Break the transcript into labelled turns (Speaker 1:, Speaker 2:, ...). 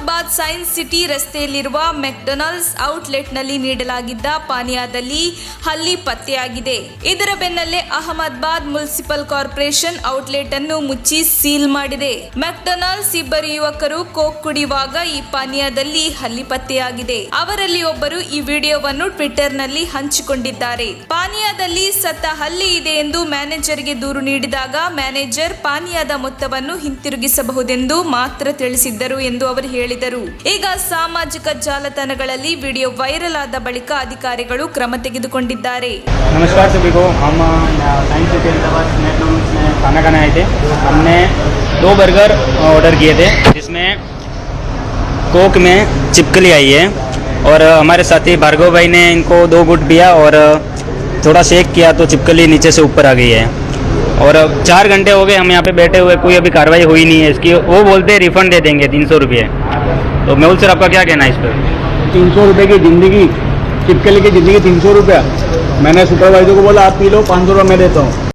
Speaker 1: Ahmedabad science city ರಸ್ತೆಯಲ್ಲಿರುವ McDonald's ಔಟ್ಲೆಟ್ನಲ್ಲಿ ನೀಡಲಾಗಿದ್ದ ಪಾನೀಯದಲ್ಲಿ ಹಲ್ಲಿ ಪತ್ತೆಯಾಗಿದೆ. ಇದರ ಬೆನ್ನಲ್ಲೇ ಅಹಮದಾಬಾದ್ ಮುನ್ಸಿಪಲ್ ಕಾರ್ಪೊರೇಷನ್ ಔಟ್ಲೆಟ್ ಅನ್ನು ಮುಚ್ಚಿ ಸೀಲ್ ಮಾಡಿದೆ. ಮೆಕ್ಡೊನಾಲ್ಡ್ಸ್ ಇಬ್ಬರು ಯುವಕರು ಕೋಕ್ ಕುಡಿಯುವಾಗ ಈ ಪಾನೀಯದಲ್ಲಿ ಹಲ್ಲಿ ಪತ್ತೆಯಾಗಿದೆ. ಅವರಲ್ಲಿ ಒಬ್ಬರು ಈ ವಿಡಿಯೋವನ್ನು ಟ್ವಿಟರ್ನಲ್ಲಿ ಹಂಚಿಕೊಂಡಿದ್ದಾರೆ. ಪಾನೀಯದಲ್ಲಿ ಸತ್ತ ಹಲ್ಲಿ ಇದೆ ಎಂದು ಮ್ಯಾನೇಜರ್ಗೆ ದೂರು ನೀಡಿದಾಗ ಮ್ಯಾನೇಜರ್ ಪಾನೀಯದ ಮೊತ್ತವನ್ನು ಹಿಂತಿರುಗಿಸಬಹುದೆಂದು ಮಾತ್ರ ತಿಳಿಸಿದ್ದರು ಎಂದು ಅವರು ಹೇಳಿದರು. ಈಗ ಸಾಮಾಜಿಕ ಜಾಲತಾಣಗಳಲ್ಲಿ ವಿಡಿಯೋ ವೈರಲ್ ಆದ ಬಳಿಕ ಅಧಿಕಾರಿಗಳು ಕ್ರಮ ತೆಗೆದುಕೊಂಡಿದ್ದಾರೆ.
Speaker 2: नमस्कार सभी को, हम साइंस सिटी अहमदाबाद मैकडॉनल्ड्स में खाना खाने आए थे. हमने 2 बर्गर ऑर्डर किए थे जिसमें कोक में चिपकली आई है और हमारे साथी भार्गव भाई ने इनको 2 गुट पिया और थोड़ा शेक किया तो चिपकली नीचे से ऊपर आ गई है. और 4 घंटे हो गए हम यहाँ पे बैठे हुए, कोई अभी कार्रवाई हुई नहीं है इसकी. वो बोलते हैं रिफंड दे देंगे 300 रुपये. तो मेहुल सर आपका क्या कहना है इस पर?
Speaker 3: 300 रुपये की ज़िंदगी, चिपकली की ज़िंदगी 300 रुपया. मैंने सुपरवाइजर को बोला आप पी लो, 500 रुपये मैं देता हूँ.